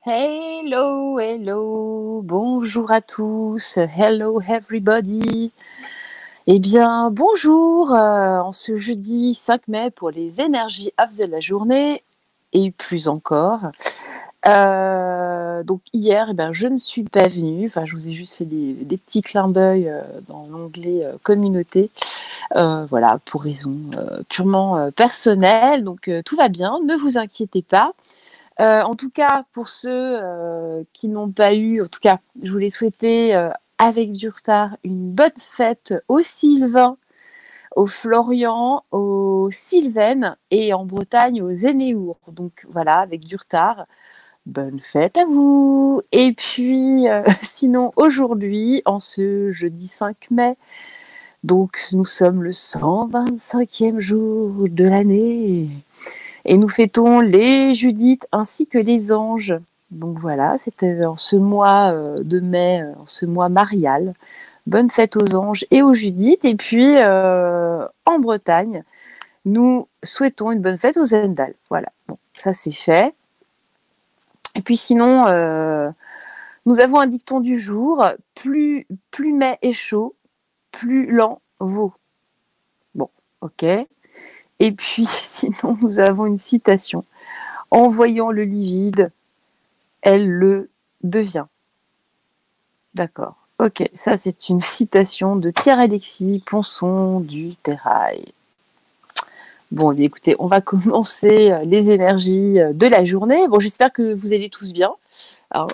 Hello, hello, bonjour à tous, hello everybody. Eh bien, bonjour en ce jeudi 5 mai pour les énergies off de la journée et plus encore. Donc hier, eh ben, je ne suis pas venue, enfin je vous ai juste fait des petits clins d'œil dans l'onglet communauté, voilà, pour raisons purement personnelles, donc tout va bien, ne vous inquiétez pas. En tout cas, pour ceux qui n'ont pas eu, en tout cas, je voulais souhaiter avec du retard une bonne fête aux Sylvains, aux Florian, aux Sylvaines et en Bretagne aux Zénéours. Donc voilà, avec du retard, bonne fête à vous. Et puis, sinon, aujourd'hui, en ce jeudi 5 mai, donc nous sommes le 125e jour de l'année. Et nous fêtons les Judith ainsi que les anges. Donc voilà, c'était en ce mois de mai, en ce mois marial. Bonne fête aux anges et aux Judith. Et puis, en Bretagne, nous souhaitons une bonne fête aux Zendal. Voilà, bon, ça c'est fait. Et puis sinon, nous avons un dicton du jour. Plus mai est chaud, plus lent vaut. Bon, ok. Et puis sinon, nous avons une citation. En voyant le lit vide, elle le devient. D'accord. Ok, ça c'est une citation de Pierre-Alexis Ponson du Terrail. Bon, bien, écoutez, on va commencer les énergies de la journée. Bon, j'espère que vous allez tous bien. Alors,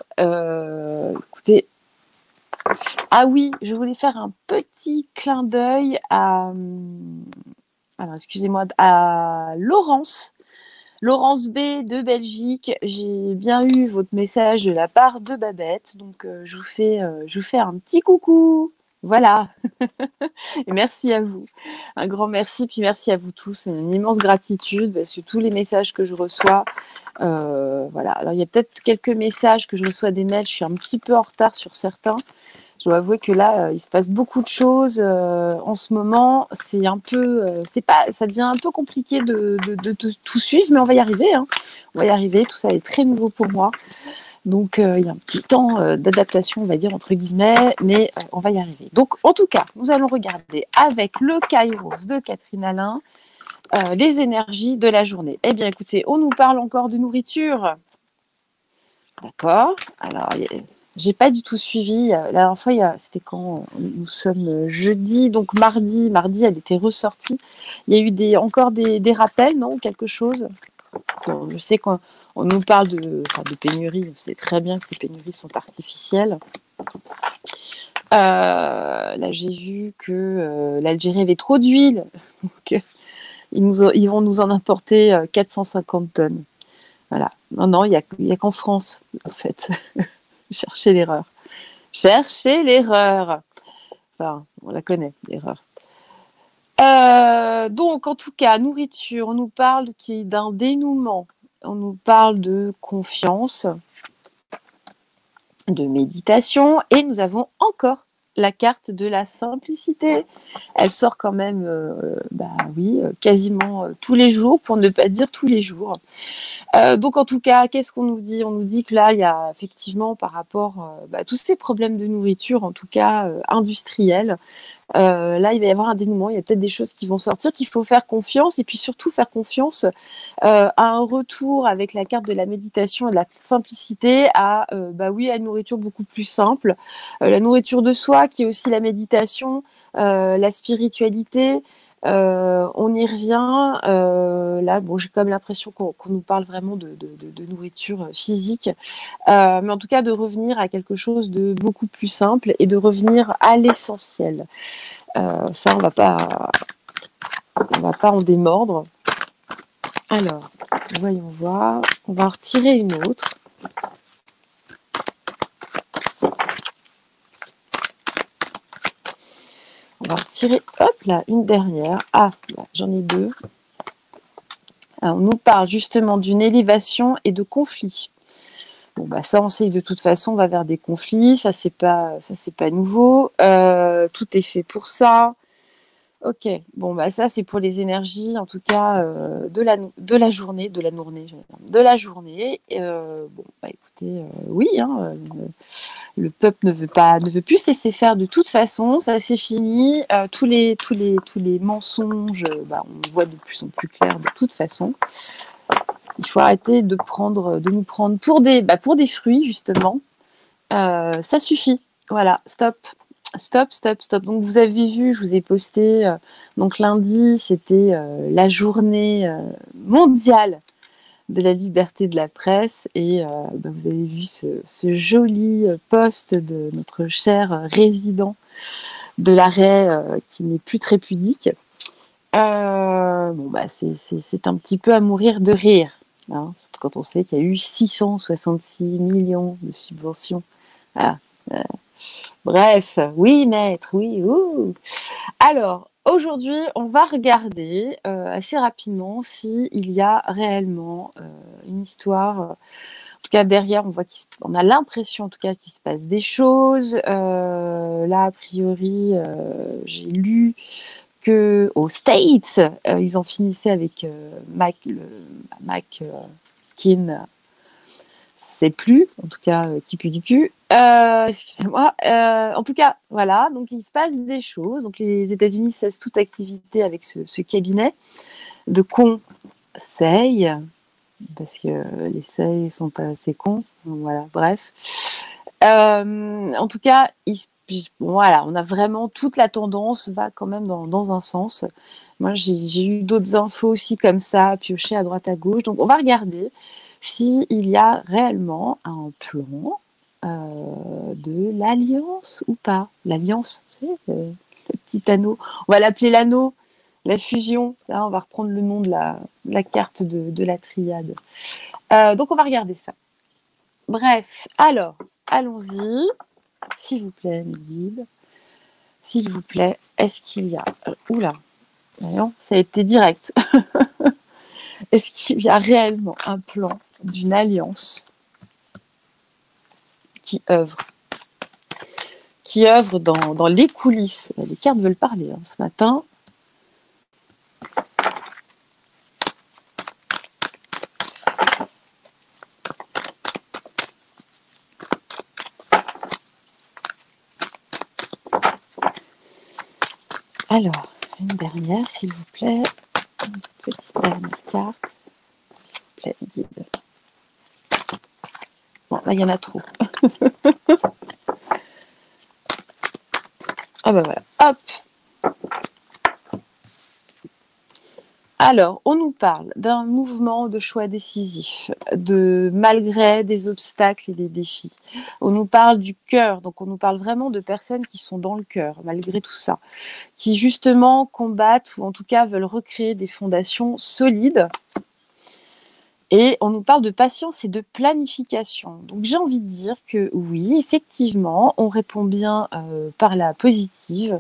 écoutez, ah oui, je voulais faire un petit clin d'œil à, alors excusez-moi, à Laurence B de Belgique. J'ai bien eu votre message de la part de Babette, donc je vous fais un petit coucou. Voilà. Et merci à vous. Un grand merci, puis merci à vous tous. Une immense gratitude parce que tous les messages que je reçois, voilà. Alors il y a peut-être quelques messages que je reçois des mails. Je suis un petit peu en retard sur certains. Je dois avouer que là, il se passe beaucoup de choses en ce moment. C'est un peu, ça devient un peu compliqué de tout suivre, mais on va y arriver. Hein. On va y arriver. Tout ça est très nouveau pour moi. Donc, il y a un petit temps d'adaptation, on va dire, entre guillemets, mais on va y arriver. Donc, en tout cas, nous allons regarder avec le Kairos de Catherine Alain les énergies de la journée. Eh bien, écoutez, on nous parle encore de nourriture. D'accord. Alors, j'ai pas du tout suivi. La dernière fois, c'était quand nous sommes jeudi, donc mardi, elle était ressortie. Il y a eu encore des rappels, non, quelque chose. Bon, je sais qu'on nous parle de pénurie. Vous savez très bien que ces pénuries sont artificielles. Là, j'ai vu que l'Algérie avait trop d'huile. Donc, ils vont nous en importer 450 tonnes. Voilà. Non, il y a qu'en France, en fait. Cherchez l'erreur. Cherchez l'erreur. Enfin, on la connaît, l'erreur. Donc, en tout cas, nourriture, on nous parle d'un dénouement. On nous parle de confiance, de méditation, et nous avons encore la carte de la simplicité. Elle sort quand même, oui, quasiment tous les jours, pour ne pas dire tous les jours. Donc en tout cas, qu'est-ce qu'on nous dit? On nous dit que là, il y a effectivement par rapport à tous ces problèmes de nourriture, en tout cas industriels, là, il va y avoir un dénouement. Il y a peut-être des choses qui vont sortir, qu'il faut faire confiance et puis surtout faire confiance à un retour avec la carte de la méditation et de la simplicité à, oui, à une nourriture beaucoup plus simple. La nourriture de soi, qui est aussi la méditation, la spiritualité. On y revient. Là, bon, j'ai quand même l'impression qu'on nous parle vraiment de nourriture physique, mais en tout cas de revenir à quelque chose de beaucoup plus simple et de revenir à l'essentiel. Ça, on va pas en démordre. Alors, voyons voir. On va en retirer une autre. On va retirer, hop là, une dernière. Ah, là, j'en ai deux. Alors, on nous parle justement d'une élévation et de conflits. Bon, ça, on sait que de toute façon, on va vers des conflits. Ça, c'est pas nouveau. Tout est fait pour ça. Ok, bon bah ça c'est pour les énergies en tout cas de la journée, de la journée. Bon bah écoutez, oui, hein, le peuple ne veut plus se laisser faire de toute façon, ça c'est fini. Tous les mensonges, bah, on voit de plus en plus clair de toute façon. Il faut arrêter de nous prendre pour des fruits justement. Ça suffit. Voilà, stop. Stop, stop, stop. Donc vous avez vu, je vous ai posté, donc lundi, c'était la journée mondiale de la liberté de la presse et bah, vous avez vu ce joli post de notre cher résident de l'arrêt qui n'est plus très pudique. Bon bah c'est un petit peu à mourir de rire, hein, quand on sait qu'il y a eu 666 millions de subventions. Voilà. Bref, oui, maître, oui. Ouh. Alors, aujourd'hui, on va regarder assez rapidement s'il y a réellement une histoire. En tout cas, derrière, on a l'impression, en tout cas, qu'il se passe des choses. Là, a priori, j'ai lu que aux States, ils en finissaient avec Mac Kin. C'est plus, en tout cas, qui pue du cul. Excusez-moi. En tout cas, voilà, donc il se passe des choses. Donc les États-Unis cessent toute activité avec ce cabinet de conseil, parce que les seils sont pas assez cons. Donc, voilà, bref. En tout cas, voilà, on a vraiment toute la tendance va quand même dans un sens. Moi, j'ai eu d'autres infos aussi comme ça, piochées à droite à gauche. Donc, on va regarder s'il y a réellement un plan de l'alliance ou pas. L'alliance, vous savez, le petit anneau. On va l'appeler l'anneau, la fusion. Là, on va reprendre le nom de la carte de la triade. Donc, on va regarder ça. Bref, alors, allons-y. S'il vous plaît, mes guides. S'il vous plaît, est-ce qu'il y a... oula, non, ça a été direct. Est-ce qu'il y a réellement un plan d'une alliance qui œuvre dans les coulisses? Les cartes veulent parler ce matin. Alors, une dernière, s'il vous plaît. Une petite dernière carte. S'il vous plaît, guide. Bon, là, il y en a trop. Ah bah voilà, hop. Alors, on nous parle d'un mouvement de choix décisif, malgré des obstacles et des défis. On nous parle du cœur, donc on nous parle vraiment de personnes qui sont dans le cœur, malgré tout ça, qui justement combattent ou en tout cas veulent recréer des fondations solides. Et on nous parle de patience et de planification. Donc j'ai envie de dire que oui, effectivement, on répond bien par la positive.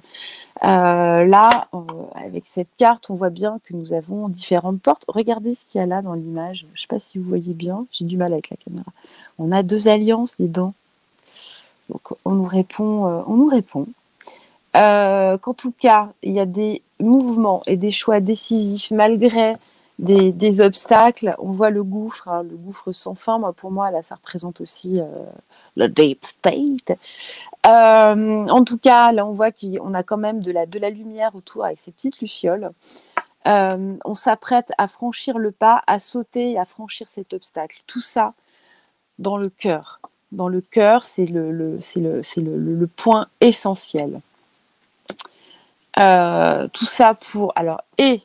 Là, avec cette carte, on voit bien que nous avons différentes portes. Regardez ce qu'il y a là dans l'image. Je ne sais pas si vous voyez bien. J'ai du mal avec la caméra. On a 2 alliances, les dents. Donc, on nous répond. Qu'en tout cas, il y a des mouvements et des choix décisifs malgré des obstacles. On voit le gouffre, hein, le gouffre sans fin. Pour moi, là, ça représente aussi le Deep State. En tout cas, là, on voit qu'on a quand même de la lumière autour avec ces petites lucioles. On s'apprête à franchir le pas, à sauter et à franchir cet obstacle. Tout ça dans le cœur. Dans le cœur, c'est le point essentiel. Tout ça pour... Alors, et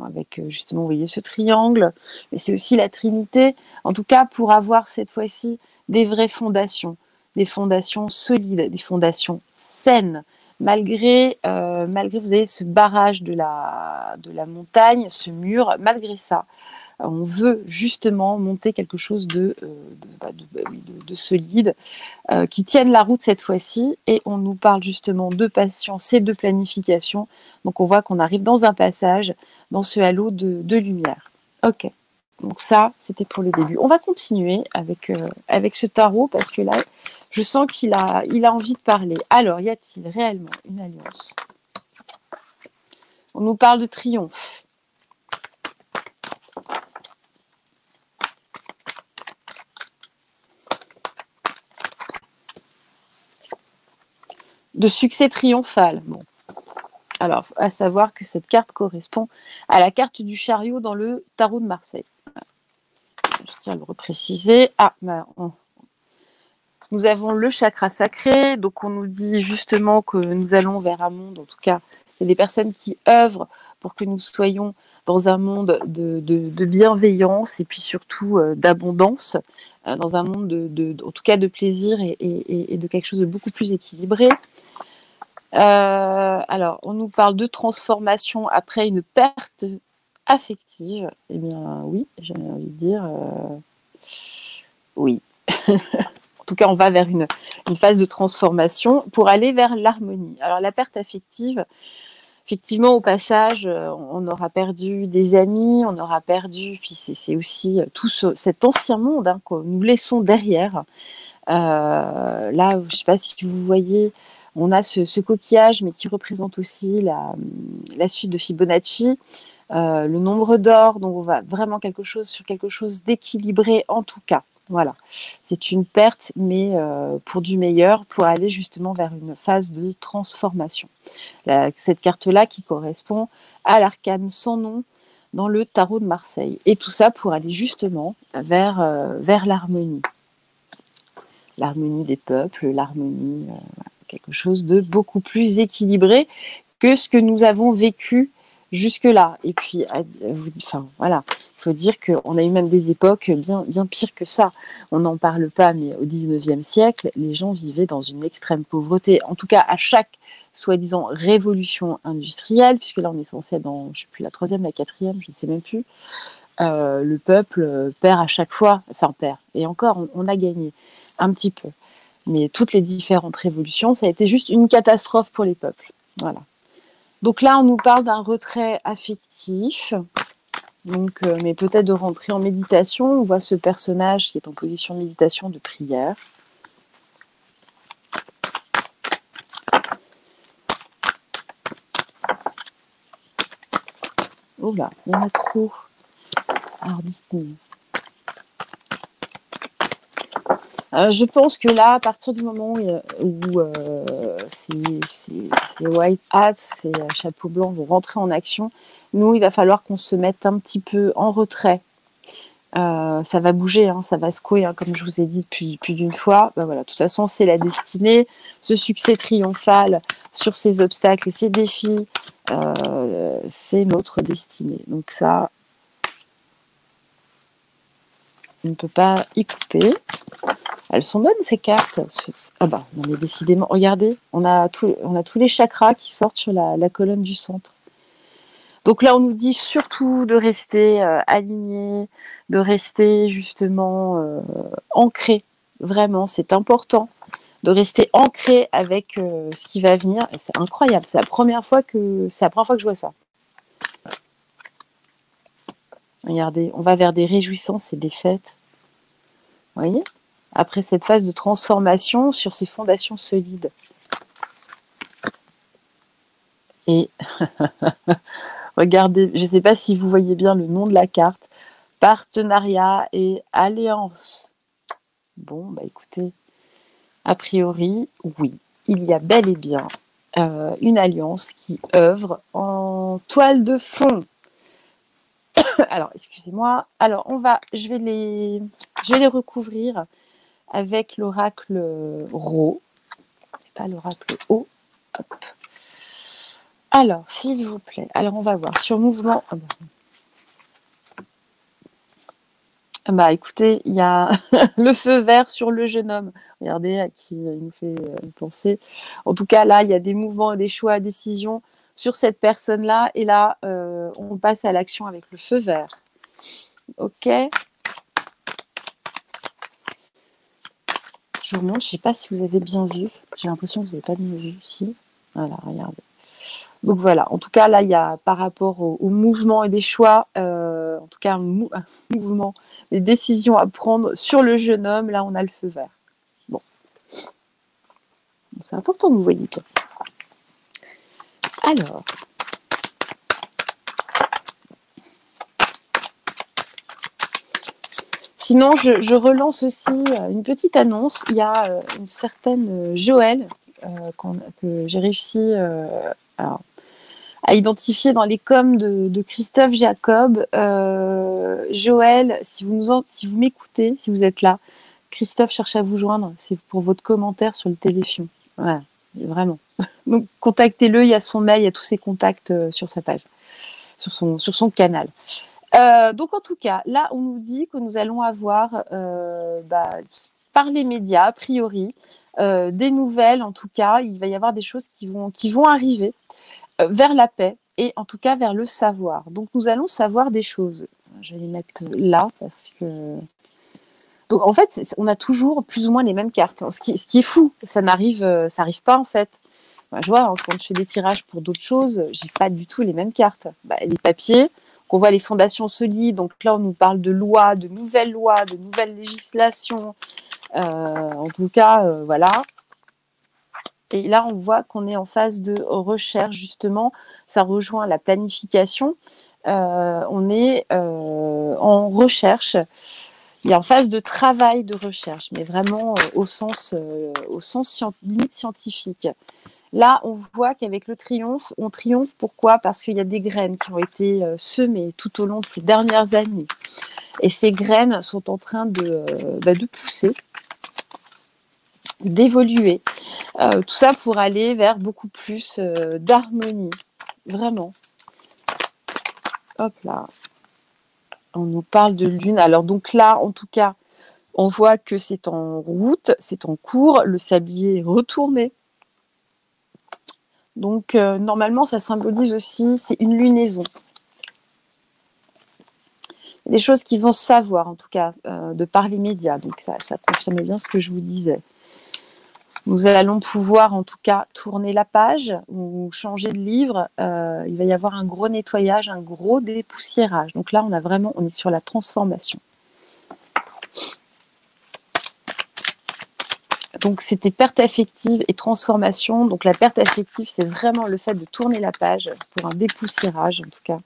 avec justement, vous voyez ce triangle, mais c'est aussi la Trinité, en tout cas pour avoir cette fois-ci des vraies fondations, des fondations solides, des fondations saines, malgré vous avez ce barrage de la montagne, ce mur, malgré ça, on veut justement monter quelque chose de solide, qui tienne la route cette fois-ci, et on nous parle justement de patience et de planification. Donc on voit qu'on arrive dans un passage, dans ce halo de lumière. Ok, donc ça c'était pour le début. On va continuer avec ce tarot, parce que là je sens qu'il a envie de parler. Alors, y a-t-il réellement une alliance On nous parle de triomphe. De succès triomphal. Bon. Alors, à savoir que cette carte correspond à la carte du chariot dans le tarot de Marseille. Je tiens à le repréciser. Ah, nous avons le chakra sacré, donc on nous dit justement que nous allons vers un monde, en tout cas, il y a des personnes qui œuvrent pour que nous soyons dans un monde de bienveillance et puis surtout d'abondance, dans un monde en tout cas de plaisir et de quelque chose de beaucoup plus équilibré. Alors, on nous parle de transformation après une perte affective. Eh bien, oui, j'ai envie de dire oui. En tout cas, on va vers une phase de transformation pour aller vers l'harmonie. Alors, la perte affective, effectivement, au passage, on aura perdu des amis, on aura perdu, puis c'est aussi tout cet ancien monde que nous laissons derrière. Là, je ne sais pas si vous voyez, on a ce coquillage, mais qui représente aussi la suite de Fibonacci, le nombre d'or, donc on va vraiment sur quelque chose d'équilibré en tout cas. Voilà, c'est une perte, mais pour du meilleur, pour aller justement vers une phase de transformation. Cette carte-là qui correspond à l'arcane sans nom dans le tarot de Marseille. Et tout ça pour aller justement vers l'harmonie. L'harmonie des peuples, l'harmonie, quelque chose de beaucoup plus équilibré que ce que nous avons vécu jusque-là. Et puis, enfin, voilà, il faut dire qu'on a eu même des époques bien pires que ça. On n'en parle pas, mais au 19e siècle, les gens vivaient dans une extrême pauvreté. En tout cas, à chaque soi-disant révolution industrielle, puisque là, on est censé être dans, je ne sais plus, la 3e, la 4e, je ne sais même plus, le peuple perd à chaque fois, enfin perd, et encore, on a gagné un petit peu. Mais toutes les différentes révolutions, ça a été juste une catastrophe pour les peuples. Voilà. Donc là, on nous parle d'un retrait affectif, donc, mais peut-être de rentrer en méditation. On voit ce personnage qui est en position de méditation, de prière. Oh là, il y en a trop. Alors, dites-nous. Je pense que là, à partir du moment où ces white hats, ces chapeaux blancs vont rentrer en action, nous, il va falloir qu'on se mette un petit peu en retrait. Ça va bouger, hein, ça va secouer, hein, comme je vous ai dit depuis plus d'une fois. Ben voilà, de toute façon, c'est la destinée. Ce succès triomphal sur ces obstacles et ces défis, c'est notre destinée. Donc ça, on ne peut pas y couper. Elles sont bonnes ces cartes. Ah bah, non mais décidément, regardez, on a tous les chakras qui sortent sur la colonne du centre. Donc là, on nous dit surtout de rester aligné, de rester justement ancré. Vraiment, c'est important de rester ancré avec ce qui va venir. Et c'est incroyable. C'est la première fois que je vois ça. Regardez, on va vers des réjouissances et des fêtes. Vous voyez ? Après cette phase de transformation sur ces fondations solides. Et regardez, je ne sais pas si vous voyez bien le nom de la carte, partenariat et alliance. Bon, bah écoutez, a priori, oui, il y a bel et bien une alliance qui œuvre en toile de fond. Alors, excusez-moi. Alors, je vais les recouvrir avec l'oracle Ro, pas l'oracle O. Hop. Alors, s'il vous plaît, alors on va voir sur mouvement. Bah écoutez, il y a le feu vert sur le jeune homme. Regardez à qui il nous fait penser. En tout cas, là, il y a des mouvements, des choix, des décisions sur cette personne-là. Et là, on passe à l'action avec le feu vert. Ok. Je vous montre, je ne sais pas si vous avez bien vu. J'ai l'impression que vous n'avez pas bien vu ici. Voilà, regardez. Donc voilà, en tout cas, là, il y a par rapport au mouvement et des choix, en tout cas, un mouvement, des décisions à prendre sur le jeune homme. Là, on a le feu vert. Bon. C'est important que vous voyez bien. Alors, Sinon, je relance aussi une petite annonce. Il y a une certaine Joëlle que j'ai réussi à identifier dans les coms de Christophe Jacob. Joël, si vous m'écoutez, si vous êtes là, Christophe cherche à vous joindre. C'est pour votre commentaire sur le téléphone. Voilà, vraiment. Donc, contactez-le. Il y a son mail, il y a tous ses contacts sur sa page, sur son canal. Donc, en tout cas, là, on nous dit que nous allons avoir, par les médias, a priori, des nouvelles. En tout cas, il va y avoir des choses qui vont arriver vers la paix et en tout cas vers le savoir. Donc nous allons savoir des choses. Je vais les mettre là parce que... Donc en fait, on a toujours plus ou moins les mêmes cartes. Ce qui est fou, ça n'arrive pas en fait. Je vois, quand je fais des tirages pour d'autres choses, j'ai pas du tout les mêmes cartes. Les papiers, qu'on voit les fondations solides. Donc là, on nous parle de lois, de nouvelles législations. En tout cas, voilà. Et là, on voit qu'on est en phase de recherche, justement. Ça rejoint la planification. On est en recherche. Il est en phase de travail de recherche, mais vraiment au sens limite scientifique. Là, on voit qu'avec le triomphe, on triomphe. Pourquoi? Parce qu'il y a des graines qui ont été semées tout au long de ces dernières années. Et ces graines sont en train de pousser, d'évoluer. Tout ça pour aller vers beaucoup plus d'harmonie. Vraiment. Hop là. On nous parle de lune. Alors donc là, en tout cas, on voit que c'est en route, c'est en cours. Le sablier est retourné. Donc normalement, ça symbolise aussi, c'est une lunaison. Des choses qui vont se savoir, en tout cas, de par les médias. Donc ça confirme bien ce que je vous disais. Nous allons pouvoir, en tout cas, tourner la page ou changer de livre. Il va y avoir un gros nettoyage, un gros dépoussiérage. Donc là, on est sur la transformation. Donc, c'était perte affective et transformation. Donc, la perte affective, c'est vraiment le fait de tourner la page pour un dépoussiérage, en tout cas.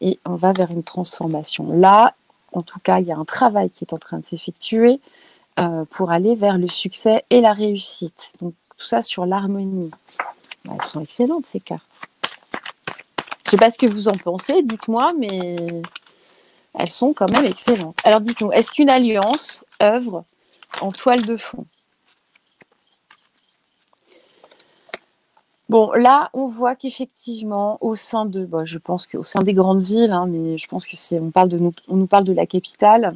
Et on va vers une transformation. Là, en tout cas, il y a un travail qui est en train de s'effectuer pour aller vers le succès et la réussite. Donc, tout ça sur l'harmonie. Elles sont excellentes, ces cartes. Je ne sais pas ce que vous en pensez, dites-moi, mais elles sont quand même excellentes. Alors, dites-nous, est-ce qu'une alliance œuvre en toile de fond? Bon, là, on voit qu'effectivement, au sein de, je pense qu'au sein des grandes villes, mais je pense que on nous parle de la capitale.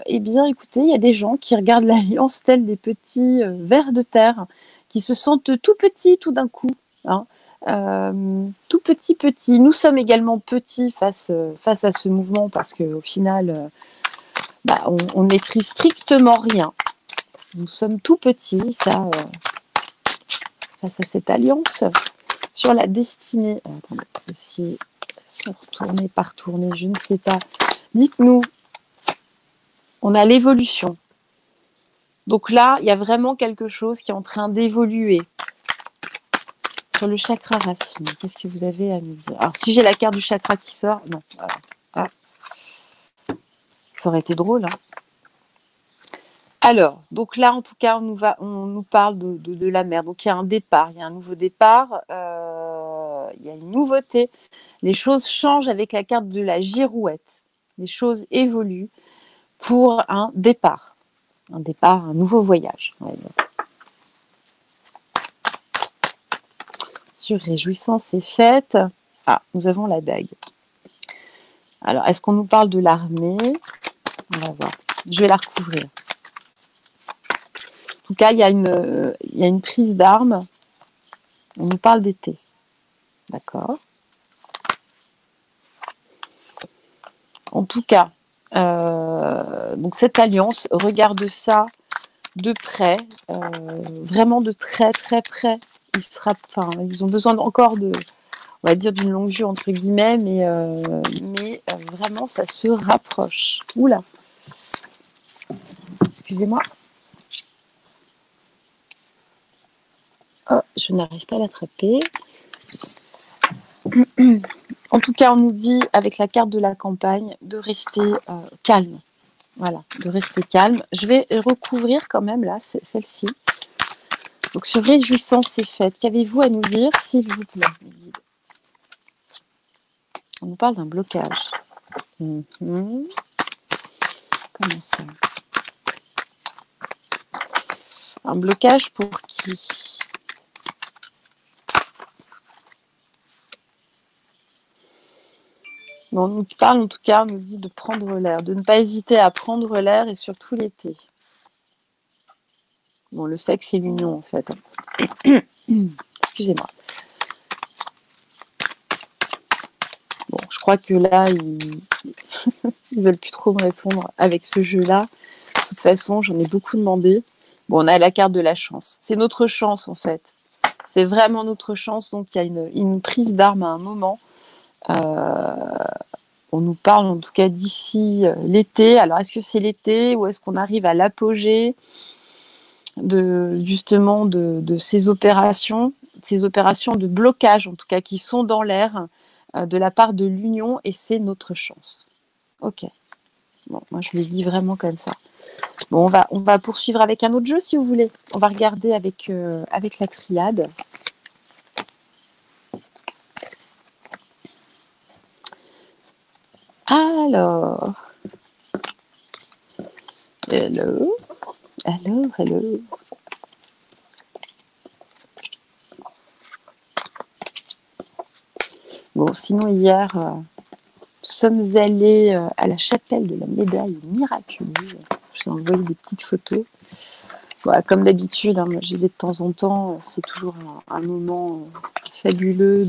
Eh bien, écoutez, il y a des gens qui regardent l'alliance tels des petits vers de terre, qui se sentent tout petits tout d'un coup. Tout petits. Nous sommes également petits face à ce mouvement parce qu'au final, on maîtrise strictement rien. Nous sommes tout petits, ça. Face à cette alliance sur la destinée. Attendez, si sont retournés, pas retournés, je ne sais pas. Dites-nous, on a l'évolution. Donc là, il y a vraiment quelque chose qui est en train d'évoluer. Sur le chakra racine, qu'est-ce que vous avez à me dire? Alors, si j'ai la carte du chakra qui sort, non. Ça aurait été drôle, Alors, donc là, en tout cas, on nous parle de la mer. Donc, il y a un départ, il y a un nouveau départ, il y a une nouveauté. Les choses changent avec la carte de la girouette. Les choses évoluent pour un départ, un nouveau voyage. Sur réjouissance et fête. Ah, nous avons la dague. Alors, est-ce qu'on nous parle de l'armée? On va voir. Je vais la recouvrir. En tout cas, il y a une prise d'armes. On nous parle d'été. D'accord. En tout cas, donc cette alliance regarde ça de près, vraiment de très très près. Ils ont besoin encore on va dire d'une longue vue entre guillemets, mais vraiment ça se rapproche. Oula. Excusez-moi. Oh, je n'arrive pas à l'attraper. En tout cas, on nous dit, avec la carte de la campagne, de rester calme. Voilà, de rester calme. Je vais recouvrir quand même là, celle-ci. Donc sur réjouissance et fête, qu'avez-vous à nous dire, s'il vous plaît, mes guides? On nous parle d'un blocage. Comment ça? Un blocage pour qui? Bon, on nous parle en tout cas, on nous dit de prendre l'air, de ne pas hésiter à prendre l'air et surtout l'été. Bon, le sexe et l'union en fait. Excusez-moi. Bon, je crois que là, ils veulent plus trop me répondre avec ce jeu-là. De toute façon, j'en ai beaucoup demandé. Bon, on a la carte de la chance. C'est notre chance en fait. C'est vraiment notre chance. Donc, il y a une prise d'armes à un moment. On nous parle en tout cas d'ici l'été. Alors, est-ce que c'est l'été ou est-ce qu'on arrive à l'apogée justement de ces opérations de blocage en tout cas qui sont dans l'air de la part de l'union, et c'est notre chance. Ok. Bon, moi je le lis vraiment comme ça. Bon, on va poursuivre avec un autre jeu si vous voulez. On va regarder avec la triade. Alors, hello. Bon, sinon hier, nous sommes allés à la chapelle de la médaille miraculeuse. Je vous ai envoyé des petites photos. Voilà, comme d'habitude, hein, moi j'y vais de temps en temps. C'est toujours un moment fabuleux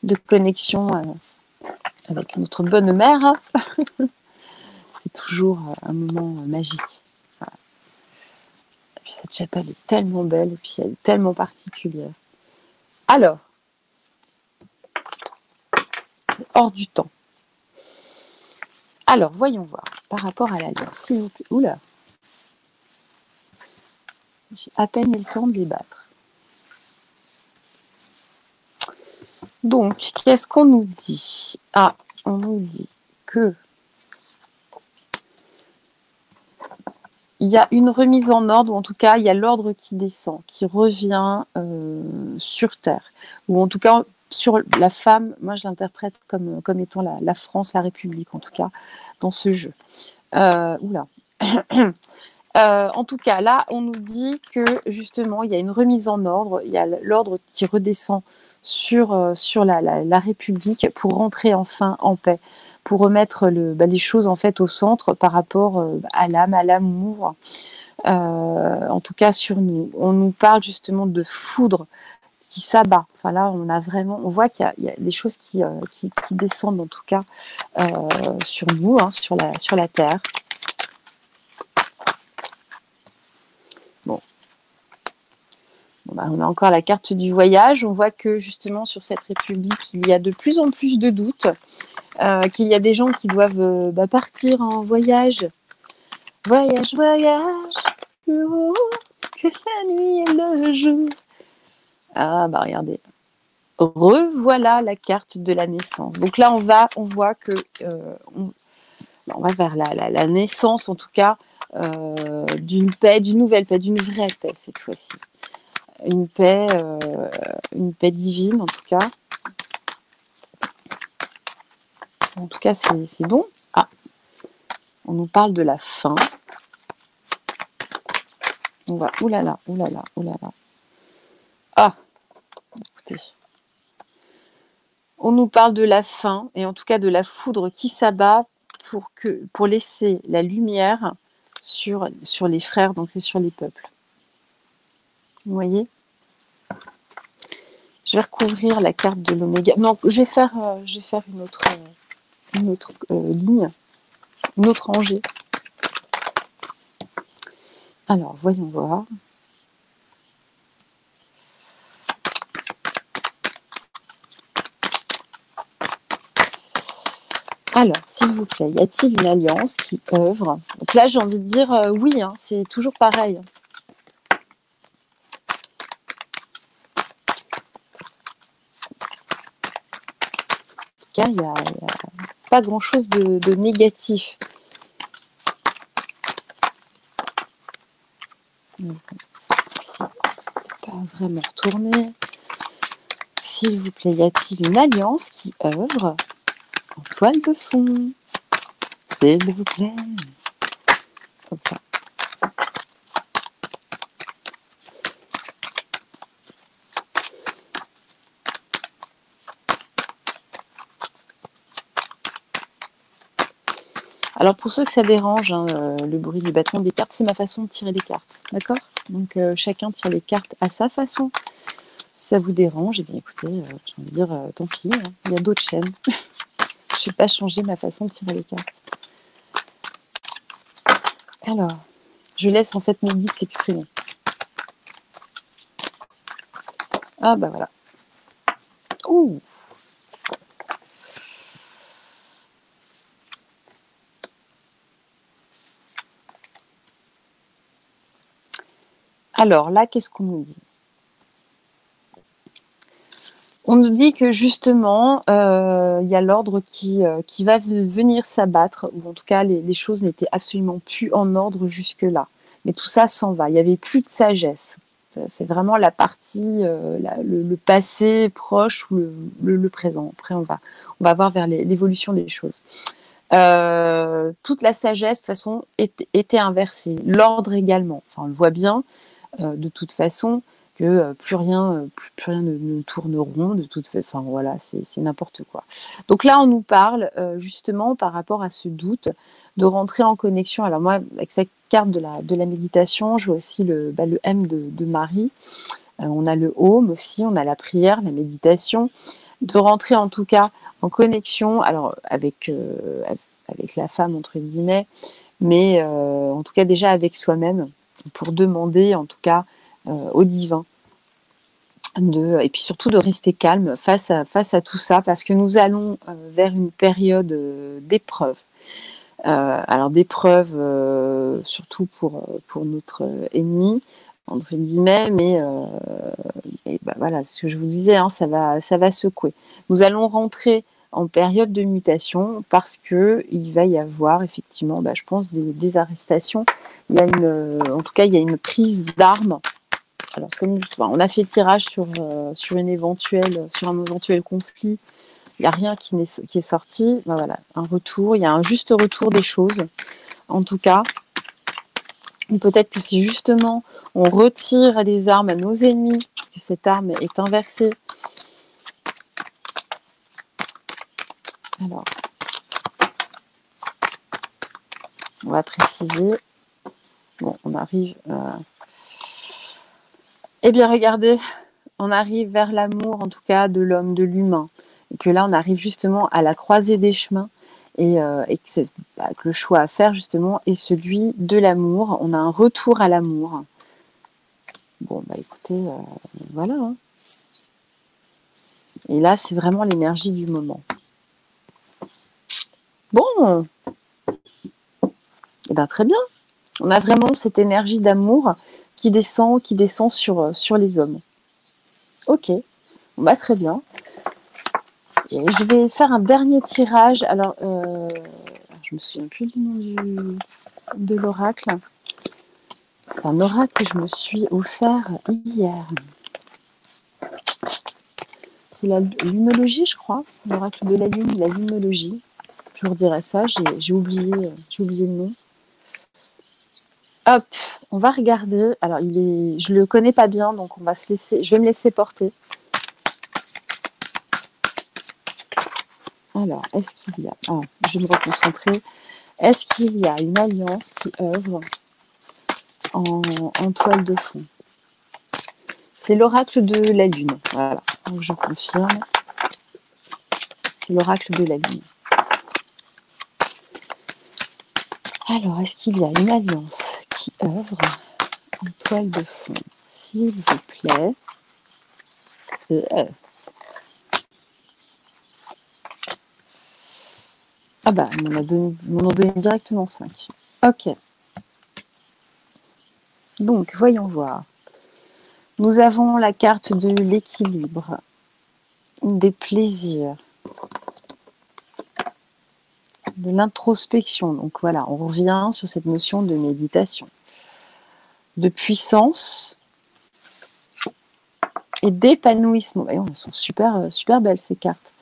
de connexion avec notre bonne mère. C'est toujours un moment magique. Voilà. Et puis cette chapelle est tellement belle et puis elle est tellement particulière. Alors, hors du temps. Alors, voyons voir, par rapport à l'alliance, s'il vous plaît. Oula, j'ai à peine eu le temps de les battre. Donc, qu'est-ce qu'on nous dit? Ah, on nous dit que il y a une remise en ordre, ou en tout cas, il y a l'ordre qui descend, qui revient sur Terre. Ou en tout cas, sur la femme, moi je l'interprète comme étant la France, la République, en tout cas, dans ce jeu. Oula. En tout cas, là, on nous dit que justement, il y a une remise en ordre, il y a l'ordre qui redescend sur la République pour rentrer enfin en paix, pour remettre les choses en fait au centre par rapport à l'âme, à l'amour. En tout cas, sur nous, on nous parle justement de foudre qui s'abat. Enfin là, on voit qu'il y a des choses qui descendent en tout cas sur nous, hein, sur la terre. Bon, on a encore la carte du voyage. On voit que justement sur cette République, il y a de plus en plus de doutes, qu'il y a des gens qui doivent partir en voyage. Voyage, oh, que la nuit et le jour. Ah bah regardez. Revoilà la carte de la naissance. Donc là, on voit que on va vers la naissance, en tout cas, d'une paix, d'une nouvelle paix, d'une vraie paix cette fois-ci. Une paix divine, en tout cas. En tout cas, c'est bon. Ah, on nous parle de la fin. On va, oulala. Ah, écoutez. On nous parle de la fin, et en tout cas de la foudre qui s'abat pour laisser la lumière sur les frères, donc c'est sur les peuples. Vous voyez? Je vais recouvrir la carte de l'oméga. Non, je vais faire une autre ligne, une autre rangée. Alors, voyons voir. Alors, s'il vous plaît, y a-t-il une alliance qui œuvre? Donc là, j'ai envie de dire oui, hein, c'est toujours pareil. En tout cas, il n'y a pas grand-chose de négatif. Si, pas vraiment retourné. S'il vous plaît, y a-t-il une alliance qui œuvre en toile de fond? S'il vous plaît. Hop là. Alors pour ceux que ça dérange, hein, le bruit du battement des cartes, c'est ma façon de tirer les cartes, d'accord? Donc chacun tire les cartes à sa façon. Si ça vous dérange, eh bien écoutez, j'ai envie de dire, tant pis, hein, il y a d'autres chaînes. Je ne vais pas changer ma façon de tirer les cartes. Alors, je laisse en fait mes guides s'exprimer. Ah bah voilà. Ouh. Alors là, qu'est-ce qu'on nous dit? On nous dit que justement, il y a l'ordre qui va venir s'abattre, ou en tout cas, les choses n'étaient absolument plus en ordre jusque-là. Mais tout ça s'en va. Il n'y avait plus de sagesse. C'est vraiment la partie, le passé proche ou le présent. Après, on va voir vers l'évolution des choses. Toute la sagesse, de toute façon, était inversée. L'ordre également. Enfin, on le voit bien, de toute façon, que plus rien ne tourne rond. De toute façon, enfin, voilà, c'est n'importe quoi. Donc là, on nous parle justement par rapport à ce doute, de rentrer en connexion. Alors moi, avec cette carte de la méditation, je vois aussi le M de Marie. On a le Home aussi, on a la prière, la méditation. De rentrer en tout cas en connexion, alors avec la femme entre guillemets, mais en tout cas déjà avec soi-même, pour demander en tout cas au divin et puis surtout de rester calme face à tout ça, parce que nous allons vers une période d'épreuve. Alors d'épreuve surtout pour notre ennemi entre guillemets, mais bah voilà, ce que je vous disais, hein, ça va secouer. Nous allons rentrer en période de mutation parce que il va y avoir effectivement, je pense, des arrestations. Il y a en tout cas, il y a une prise d'armes. Alors, on a fait tirage sur un éventuel conflit. Il n'y a rien qui est sorti. Voilà, un retour. Il y a un juste retour des choses. En tout cas, ou peut-être que si justement on retire des armes à nos ennemis, parce que cette arme est inversée. Alors, on va préciser. Bon, on arrive. Eh bien, regardez, on arrive vers l'amour, en tout cas, de l'homme, de l'humain. Et que là, on arrive justement à la croisée des chemins. Et que le choix à faire, justement, est celui de l'amour. On a un retour à l'amour. Bon, écoutez, voilà. Hein. Et là, c'est vraiment l'énergie du moment. Bon, eh bien, très bien. On a vraiment cette énergie d'amour qui descend sur les hommes. Ok, très bien. Et je vais faire un dernier tirage. Alors, je me souviens plus du nom de l'oracle. C'est un oracle que je me suis offert hier. C'est la lunologie, je crois. L'oracle de la lune, la lunologie. Je vous redirai ça. J'ai oublié le nom. Hop, on va regarder. Alors, je le connais pas bien, donc je vais me laisser porter. Alors, est-ce qu'il y a... je vais me reconcentrer. Est-ce qu'il y a une alliance qui œuvre en toile de fond? C'est l'oracle de la lune. Voilà, donc je confirme. C'est l'oracle de la lune. Alors, est-ce qu'il y a une alliance qui œuvre en toile de fond? S'il vous plaît. Ils m'en a donné directement 5. Ok. Donc, voyons voir. Nous avons la carte de l'équilibre, des plaisirs, de l'introspection. Donc voilà, on revient sur cette notion de méditation. de puissance et d'épanouissement. Voyons, elles sont super, super belles ces cartes.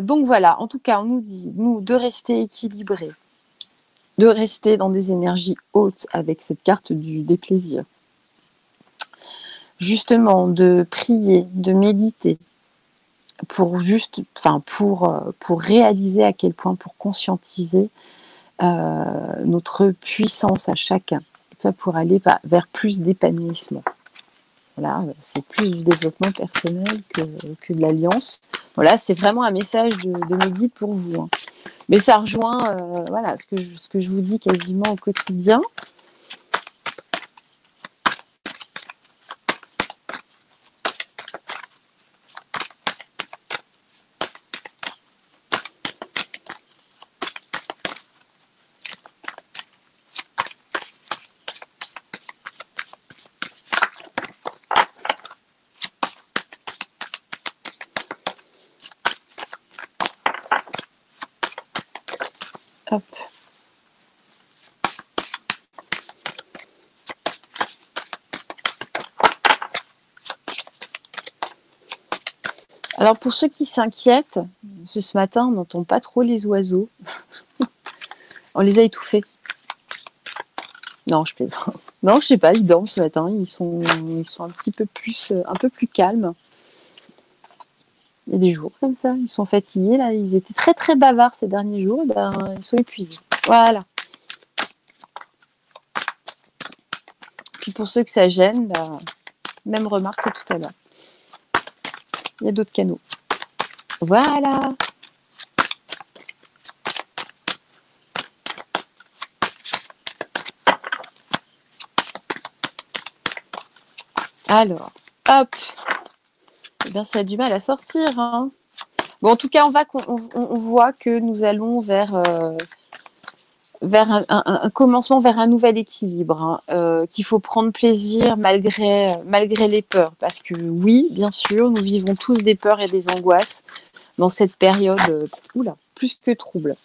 Donc voilà, en tout cas, on nous dit, nous, de rester équilibrés, de rester dans des énergies hautes avec cette carte des plaisirs. Justement, de prier, de méditer, pour réaliser à quel point, pour conscientiser notre puissance à chacun. Et ça pour aller vers plus d'épanouissement. Voilà, c'est plus du développement personnel que de l'alliance. Voilà, c'est vraiment un message de médite pour vous. Hein. Mais ça rejoint voilà, ce que je vous dis quasiment au quotidien. Hop. Alors pour ceux qui s'inquiètent, ce matin on n'entend pas trop les oiseaux. On les a étouffés. Non, je plaisante. Non, je sais pas, ils dorment ce matin, ils sont un peu plus calmes. Il y a des jours comme ça, ils sont fatigués là, ils étaient très très bavards ces derniers jours, et ils sont épuisés. Voilà. Puis pour ceux que ça gêne, même remarque que tout à l'heure. Il y a d'autres canaux. Voilà. Alors, hop. Eh bien, ça a du mal à sortir. Hein. Bon, en tout cas, on voit que nous allons vers un commencement, vers un nouvel équilibre. Hein, qu'il faut prendre plaisir malgré les peurs. Parce que oui, bien sûr, nous vivons tous des peurs et des angoisses dans cette période plus que trouble.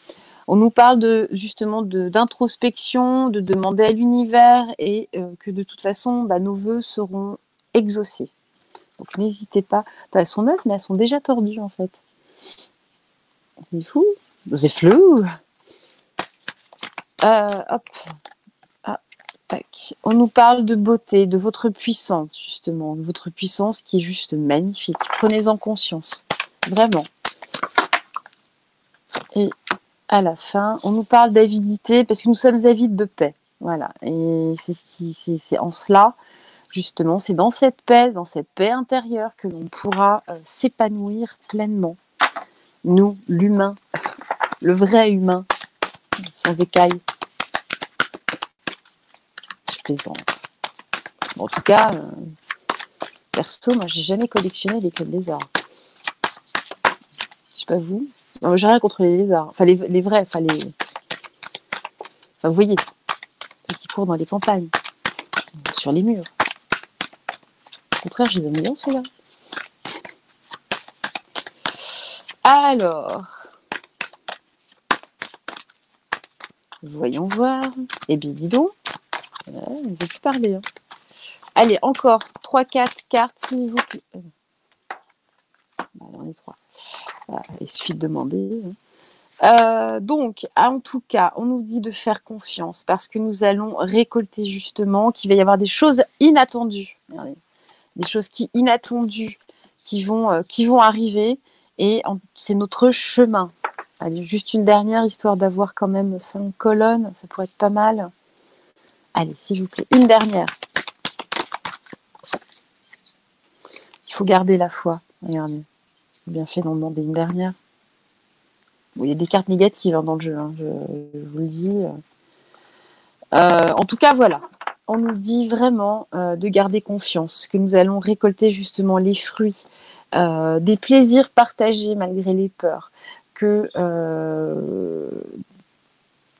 On nous parle justement d'introspection, de demander à l'univers et que de toute façon, nos vœux seront exaucés. Donc n'hésitez pas. Elles sont neuves, mais elles sont déjà tordues en fait. C'est fou. C'est flou. Hop. Ah, tac. On nous parle de beauté, de votre puissance justement, de votre puissance qui est juste magnifique. Prenez-en conscience, vraiment. Et à la fin, on nous parle d'avidité parce que nous sommes avides de paix. Voilà. Et c'est en cela. Justement, c'est dans cette paix intérieure que l'on pourra s'épanouir pleinement. Nous, l'humain, le vrai humain, sans écailles. Je plaisante. Bon, en tout cas, perso, moi, j'ai jamais collectionné des queues de lézards. Je sais pas vous. Non, j'ai rien contre les lézards. Enfin, les vrais. Enfin, vous voyez, ceux qui courent dans les campagnes, sur les murs. Au contraire, je les aime bien, ceux-là. Alors, voyons voir. Eh bien, dis donc. On ne veut plus parler. Hein. Allez, encore 3-4 cartes, s'il vous plaît. On est 3. Voilà, il suffit de demander. Donc, en tout cas, on nous dit de faire confiance parce que nous allons récolter justement qu'il va y avoir des choses inattendues. Regardez. Des choses inattendues qui vont arriver et c'est notre chemin. Allez, juste une dernière, histoire d'avoir quand même 5 colonnes, ça pourrait être pas mal. Allez, s'il vous plaît, une dernière. Il faut garder la foi. Regardez, j'ai bien fait d'en demander une dernière. Bon, il y a des cartes négatives dans le jeu, hein, je vous le dis. En tout cas, voilà. On nous dit vraiment de garder confiance, que nous allons récolter justement les fruits des plaisirs partagés malgré les peurs, que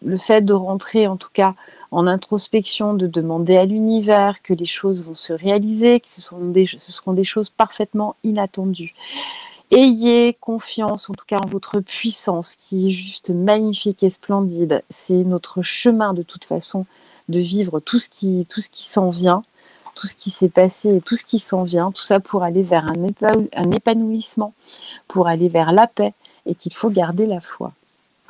le fait de rentrer en tout cas en introspection, de demander à l'univers que les choses vont se réaliser, que ce seront des choses parfaitement inattendues. Ayez confiance en tout cas en votre puissance qui est juste magnifique et splendide. C'est notre chemin de toute façon de vivre tout ce qui s'en vient, tout ce qui s'est passé et tout ce qui s'en vient, tout ça pour aller vers un épanouissement, pour aller vers la paix, et qu'il faut garder la foi.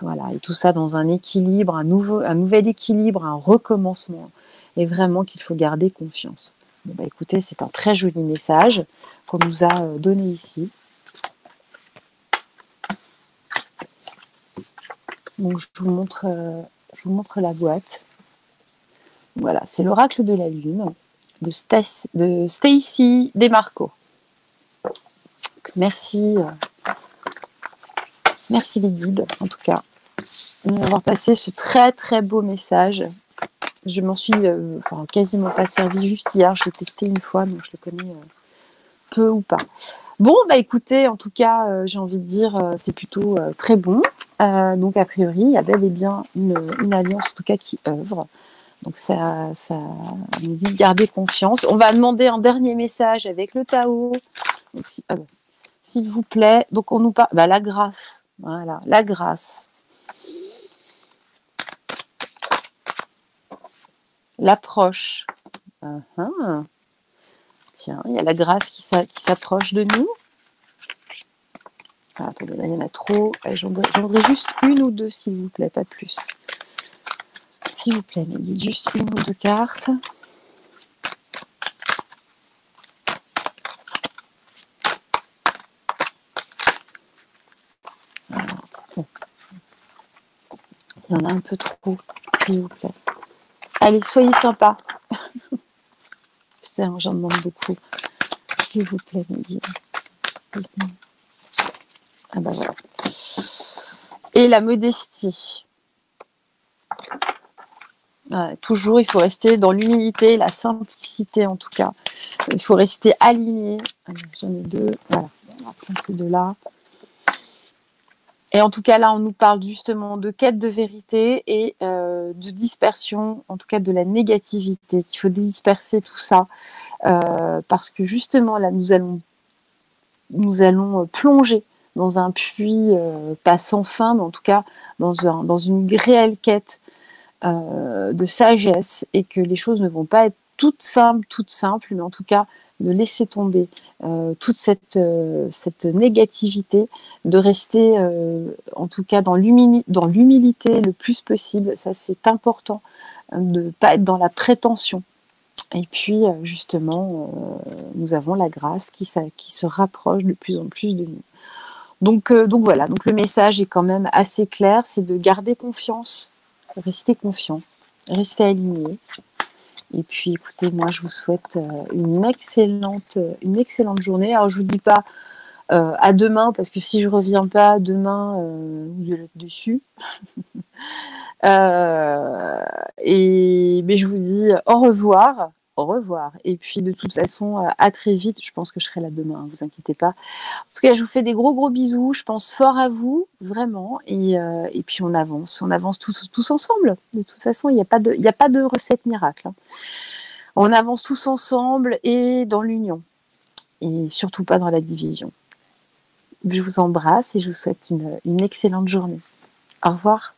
Voilà, et tout ça dans un équilibre, un nouvel équilibre, un recommencement, et vraiment qu'il faut garder confiance. Bon, bah, écoutez, c'est un très joli message qu'on nous a donné ici. Donc je vous montre la boîte. Voilà, c'est l'oracle de la lune de Stacy Demarco. Merci les guides, en tout cas, de m'avoir passé ce très très beau message. Je m'en suis quasiment pas servi juste hier, je l'ai testé une fois, donc je le connais peu ou pas. Bon, bah écoutez, en tout cas, j'ai envie de dire, c'est plutôt très bon. Donc a priori, il y a bel et bien une alliance, en tout cas, qui œuvre. Donc ça nous dit de garder confiance. On va demander un dernier message avec le Tao. Donc, s'il vous plaît. Donc on nous parle, la grâce. Voilà, la grâce. L'approche. Tiens, il y a la grâce qui s'approche de nous. Ah, attendez, là il y en a trop. J'en voudrais juste une ou deux, s'il vous plaît, pas plus. S'il vous plaît, mes guides, juste une ou deux cartes. Alors, bon. Il y en a un peu trop, s'il vous plaît. Allez, soyez sympas. Je sais, j'en demande beaucoup. S'il vous plaît, mes guides. Ah bah voilà. Et la modestie. Toujours, il faut rester dans l'humilité, la simplicité en tout cas. Il faut rester aligné. J'en ai deux. Voilà, on va prendre ces deux-là. Et en tout cas, là, on nous parle justement de quête de vérité et de dispersion, en tout cas de la négativité, qu'il faut disperser tout ça. Parce que justement, là, nous allons plonger dans un puits, pas sans fin, mais en tout cas dans une réelle quête de sagesse, et que les choses ne vont pas être toutes simples, mais en tout cas de laisser tomber toute cette négativité, de rester en tout cas dans l'humilité le plus possible. Ça, c'est important, de ne pas être dans la prétention. Et puis justement, nous avons la grâce qui se rapproche de plus en plus de nous. Donc voilà, donc le message est quand même assez clair, c'est de garder confiance, rester confiant, rester aligné. Et puis écoutez, moi je vous souhaite une excellente journée. Alors je vous dis pas à demain, parce que si je reviens pas demain, vous allez être dessus. Mais je vous dis au revoir. Au revoir. Et puis de toute façon, à très vite. Je pense que je serai là demain, vous inquiétez pas. En tout cas, je vous fais des gros bisous. Je pense fort à vous, vraiment. Et puis on avance tous ensemble. De toute façon, il n'y a pas de recette miracle. Hein. On avance tous ensemble et dans l'union. Et surtout pas dans la division. Je vous embrasse et je vous souhaite une excellente journée. Au revoir.